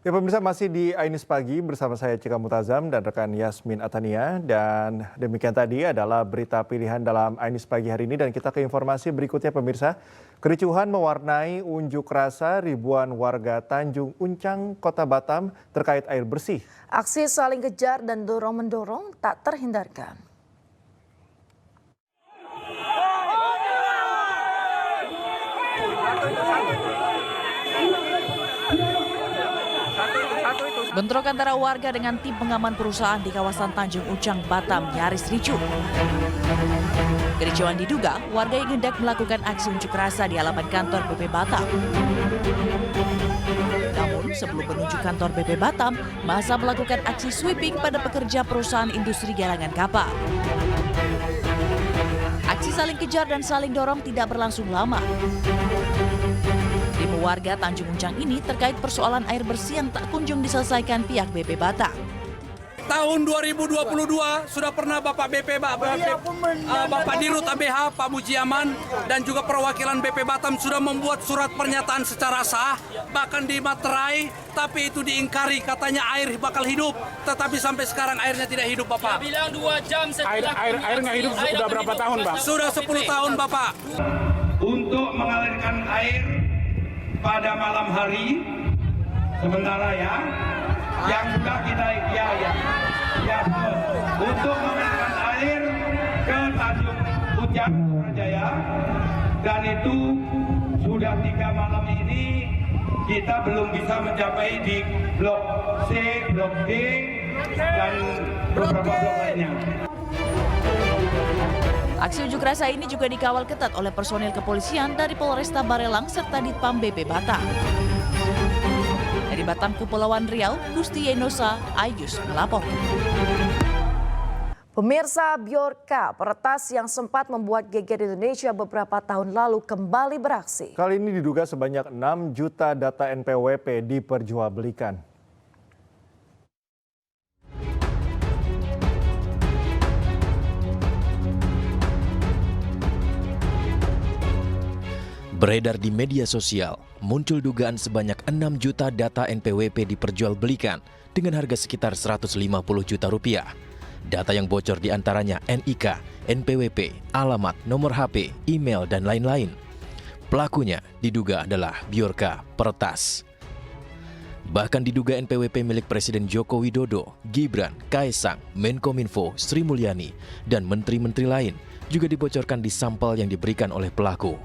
Ya pemirsa, masih di Ainis Pagi bersama saya Cika Mutazam dan rekan Yasmin Atania. Dan demikian tadi adalah berita pilihan dalam Ainis Pagi hari ini. Dan kita ke informasi berikutnya pemirsa. Kericuhan mewarnai unjuk rasa ribuan warga Tanjung Uncang, Kota Batam terkait air bersih. Aksi saling kejar dan dorong-mendorong tak terhindarkan. Bentrok antara warga dengan tim pengaman perusahaan di kawasan Tanjung Uncang, Batam nyaris ricuh. Kericuhan diduga warga yang hendak melakukan aksi unjuk rasa di halaman kantor BP Batam. Namun sebelum menuju kantor BP Batam, massa melakukan aksi sweeping pada pekerja perusahaan industri galangan kapal. Aksi saling kejar dan saling dorong tidak berlangsung lama. Warga Tanjung Uncang ini terkait persoalan air bersih yang tak kunjung diselesaikan pihak BP Batam. Tahun 2022 sudah pernah Bapak Bapak Dirut ABH, Pak Mujiaman, dan juga perwakilan BP Batam sudah membuat surat pernyataan secara sah, bahkan di materai, tapi itu diingkari, katanya air bakal hidup, tetapi sampai sekarang airnya tidak hidup, Bapak. Dia bilang 2 jam setelah air nggak hidup sudah berapa tahun, Pak? Sudah 10 tahun, Bapak. Untuk mengalirkan air pada malam hari sementara yang sudah kita untuk mengalirkan air ke Tanjung Uncang Jaya, dan itu sudah 3 malam ini kita belum bisa mencapai di blok C, blok D, dan beberapa blok lainnya. Aksi unjuk rasa ini juga dikawal ketat oleh personil kepolisian dari Polresta Barelang serta Ditpam BP Batam. Dari Batam, Kepulauan Riau, Gusti Yenosa, Ayus melapor. Pemirsa, Bjorka, peretas yang sempat membuat geger Indonesia beberapa tahun lalu kembali beraksi. Kali ini diduga sebanyak 6 juta data NPWP diperjualbelikan. Beredar di media sosial, muncul dugaan sebanyak 6 juta data NPWP diperjualbelikan dengan harga sekitar 150 juta rupiah. Data yang bocor diantaranya NIK, NPWP, alamat, nomor HP, email, dan lain-lain. Pelakunya diduga adalah Bjorka, peretas. Bahkan diduga NPWP milik Presiden Joko Widodo, Gibran, Kaesang, Menkominfo, Sri Mulyani, dan menteri-menteri lain juga dibocorkan di sampel yang diberikan oleh pelaku.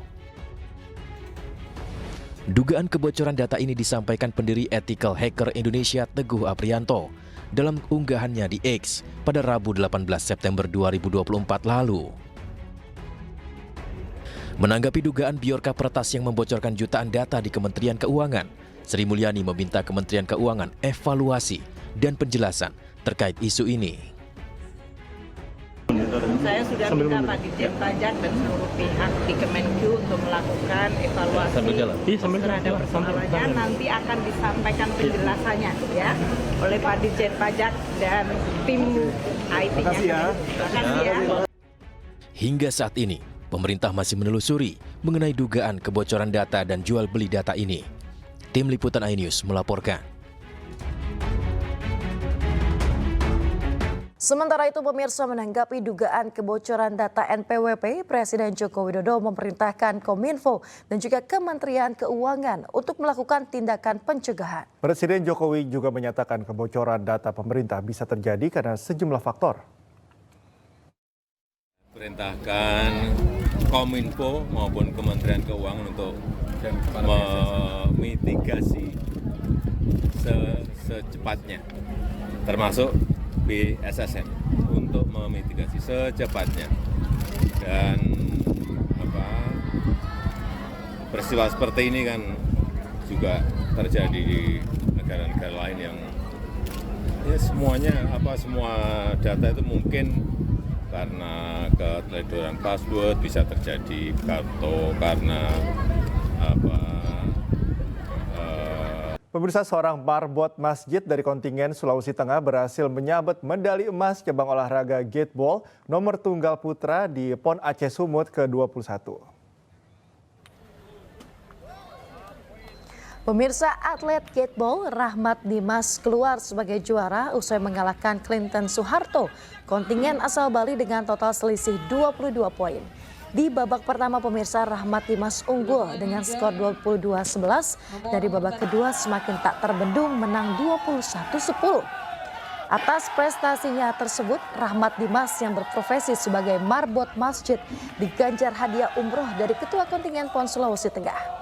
Dugaan kebocoran data ini disampaikan pendiri Ethical Hacker Indonesia Teguh Aprianto dalam unggahannya di X pada Rabu 18 September 2024 lalu. Menanggapi dugaan Bjorka peretas yang membocorkan jutaan data di Kementerian Keuangan, Sri Mulyani meminta Kementerian Keuangan evaluasi dan penjelasan terkait isu ini. Saya sudah minta Pak Dirjen Pajak dan seluruh pihak di Kemenkyu untuk melakukan evaluasi terhadap persoalannya. Nanti akan disampaikan penjelasannya ya oleh Pak Dirjen Pajak dan tim IT-nya. Terima kasih ya. Hingga saat ini, pemerintah masih menelusuri mengenai dugaan kebocoran data dan jual beli data ini. Tim Liputan iNews melaporkan. Sementara itu pemirsa, menanggapi dugaan kebocoran data NPWP, Presiden Joko Widodo memerintahkan Kominfo dan juga Kementerian Keuangan untuk melakukan tindakan pencegahan. Presiden Jokowi juga menyatakan kebocoran data pemerintah bisa terjadi karena sejumlah faktor. Perintahkan Kominfo maupun Kementerian Keuangan untuk memitigasi secepatnya, termasuk BSSN untuk memitigasi secepatnya, dan peristiwa seperti ini kan juga terjadi di negara-negara lain yang ya semua data itu mungkin karena keteledoran password bisa terjadi, atau karena Pemirsa, seorang marbot masjid dari kontingen Sulawesi Tengah berhasil menyabet medali emas cabang olahraga gateball nomor tunggal putra di PON Aceh Sumut ke-21. Pemirsa, atlet skateboard Rahmat Dimas keluar sebagai juara usai mengalahkan Clinton Soeharto, kontingen asal Bali dengan total selisih 22 poin. Di babak pertama pemirsa, Rahmat Dimas unggul dengan skor 22-11. Dari babak kedua semakin tak terbendung menang 21-10. Atas prestasinya tersebut, Rahmat Dimas yang berprofesi sebagai marbot masjid diganjar hadiah umroh dari Ketua Kontingen PON Sulawesi Tengah.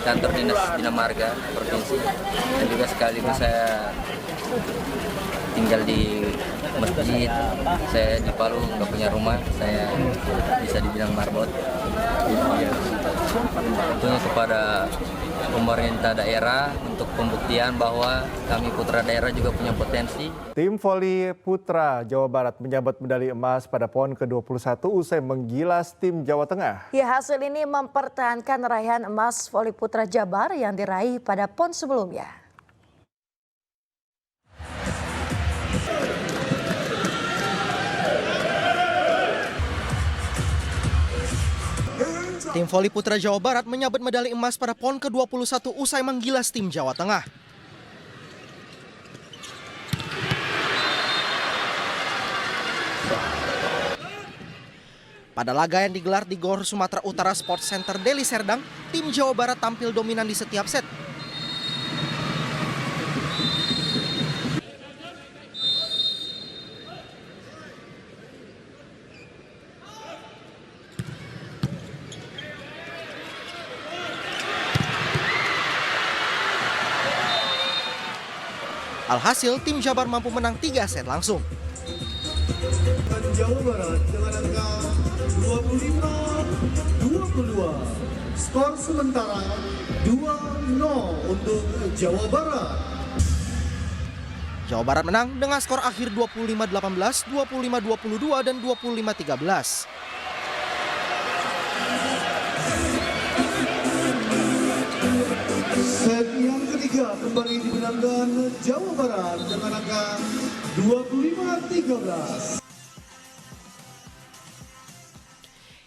Kantor Dinas Bina Marga Provinsi, dan juga sekaligus saya tinggal di masjid. Saya di Palu, nggak punya rumah, saya bisa dibilang marbot. Tentunya kepada pemerintah daerah untuk pembuktian bahwa kami putra daerah juga punya potensi. Tim voli putra Jawa Barat menyabet medali emas pada PON ke-21 usai menggilas tim Jawa Tengah. Ya, hasil ini mempertahankan raihan emas voli putra Jabar yang diraih pada PON sebelumnya. Tim voli putra Jawa Barat menyabet medali emas pada PON ke-21 usai menggilas tim Jawa Tengah. Pada laga yang digelar di Gor Sumatera Utara Sports Center Deli Serdang, tim Jawa Barat tampil dominan di setiap set. Alhasil, tim Jabar mampu menang 3 set langsung. Jawa Barat dengan angka 25-22. Skor sementara 2-0 untuk Jawa Barat. Jawa Barat menang dengan skor akhir 25-18, 25-22, dan 25-13. Set yang ketiga kembali dimenangkan Jawa Barat dengan angka 25-13.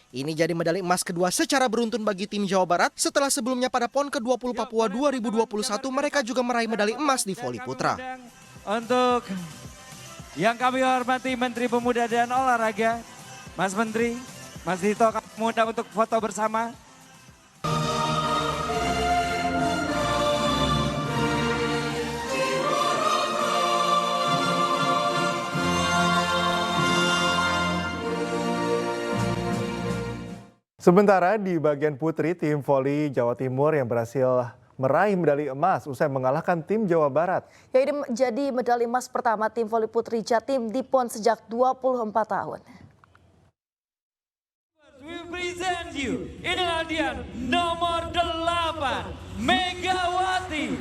Ini jadi medali emas kedua secara beruntun bagi tim Jawa Barat setelah sebelumnya pada PON ke-20 Papua 2021 mereka juga meraih medali emas di voli putra. Untuk yang kami hormati Menteri Pemuda dan Olahraga, Mas Menteri, Mas Dito, kami mengundang untuk foto bersama. Sementara di bagian putri, tim voli Jawa Timur yang berhasil meraih medali emas usai mengalahkan tim Jawa Barat. Ya, ini jadi medali emas pertama tim voli putri Jatim di PON sejak 24 tahun. We present you, inilah dia nomor 8, Megawati.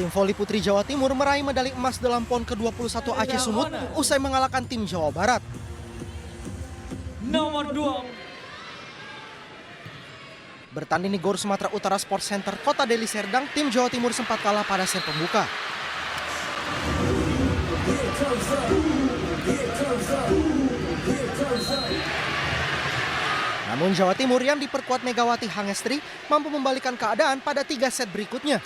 Tim voli putri Jawa Timur meraih medali emas dalam PON ke-21 Aceh Sumut usai mengalahkan tim Jawa Barat. Nomor 2. Bertanding di Gor Sumatera Utara Sports Center Kota Deli Serdang, tim Jawa Timur sempat kalah pada set pembuka. Namun Jawa Timur yang diperkuat Megawati Hangestri mampu membalikan keadaan pada 3 set berikutnya.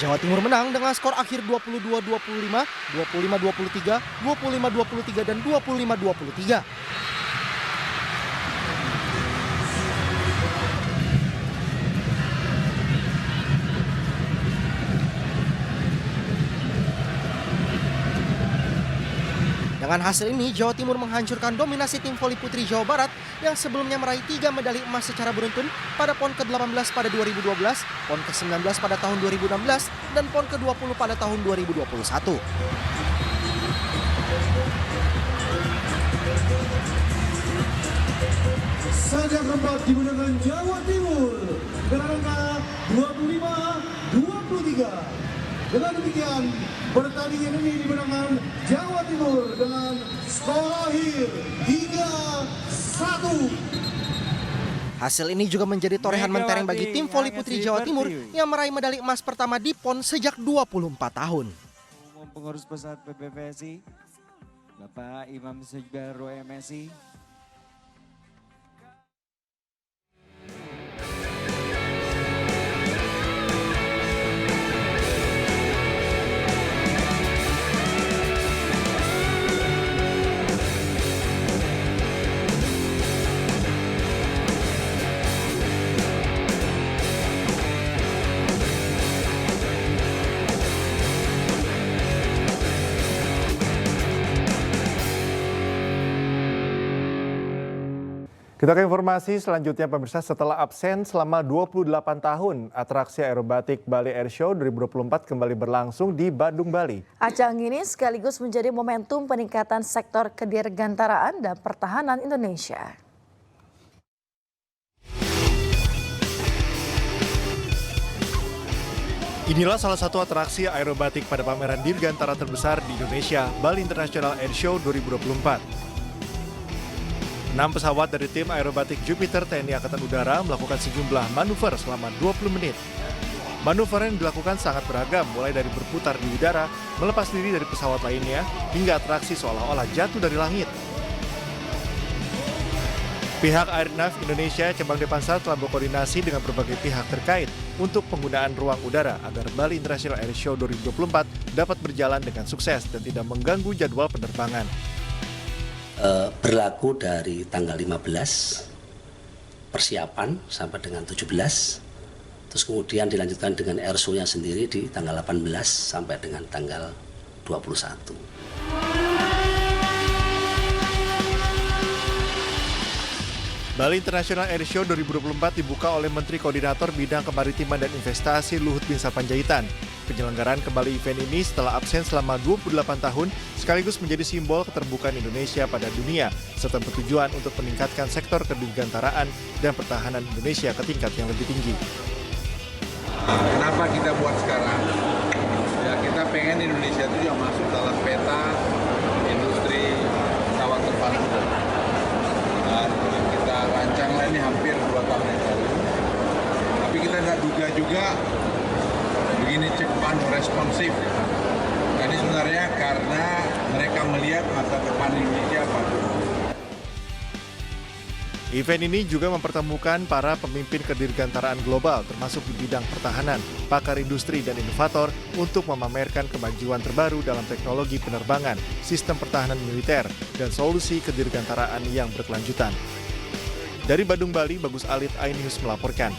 Jawa Timur menang dengan skor akhir 22-25, 25-23, 25-23, dan 25-23. Dengan hasil ini, Jawa Timur menghancurkan dominasi tim voli putri Jawa Barat yang sebelumnya meraih 3 medali emas secara beruntun pada PON ke-18 pada 2012, PON ke-19 pada tahun 2016, dan PON ke-20 pada tahun 2021. Set yang keempat dimenangkan Jawa Timur dengan angka 25-23. Dengan demikian, pertandingan ini dimenangkan Jawa Timur dengan skor akhir 3-1. Hasil ini juga menjadi torehan mentereng bagi tim voli putri Jawa Timur yang meraih medali emas pertama di PON sejak 24 tahun. Umum Pengurus Pusat PBPSI, Bapak Imam Sejbaru MSI. Kita ke informasi selanjutnya pemirsa, setelah absen selama 28 tahun, atraksi aerobatik Bali Airshow 2024 kembali berlangsung di Badung, Bali. Ajang ini sekaligus menjadi momentum peningkatan sektor kedirgantaraan dan pertahanan Indonesia. Inilah salah satu atraksi aerobatik pada pameran dirgantara terbesar di Indonesia, Bali International Airshow 2024. 6 pesawat dari tim aerobatik Jupiter TNI Angkatan Udara melakukan sejumlah manuver selama 20 menit. Manuver yang dilakukan sangat beragam, mulai dari berputar di udara, melepas diri dari pesawat lainnya, hingga atraksi seolah-olah jatuh dari langit. Pihak Airnav Indonesia Cabang Depansa telah berkoordinasi dengan berbagai pihak terkait untuk penggunaan ruang udara agar Bali International Airshow 2024 dapat berjalan dengan sukses dan tidak mengganggu jadwal penerbangan. Berlaku dari tanggal 15 persiapan sampai dengan 17, terus kemudian dilanjutkan dengan airshow-nya sendiri di tanggal 18 sampai dengan tanggal 21. Bali International Airshow 2024 dibuka oleh Menteri Koordinator Bidang Kemaritiman dan Investasi Luhut Binsar Panjaitan. Penyelenggaraan kembali event ini setelah absen selama 28 tahun sekaligus menjadi simbol keterbukaan Indonesia pada dunia serta bertujuan untuk meningkatkan sektor kedirgantaraan dan pertahanan Indonesia ke tingkat yang lebih tinggi. Kenapa kita buat sekarang? Ya kita pengen Indonesia itu yang masuk dalam peta industri pesawat terbang. Dan kita rancang ini hampir 2 tahun yang lalu. Tapi kita nggak duga juga begini cepat responsif. Ini sebenarnya karena mereka melihat masa depan Indonesia bagus. Event ini juga mempertemukan para pemimpin kedirgantaraan global termasuk di bidang pertahanan, pakar industri dan inovator untuk memamerkan kemajuan terbaru dalam teknologi penerbangan, sistem pertahanan militer, dan solusi kedirgantaraan yang berkelanjutan. Dari Badung, Bali, Bagus Alit, iNews melaporkan.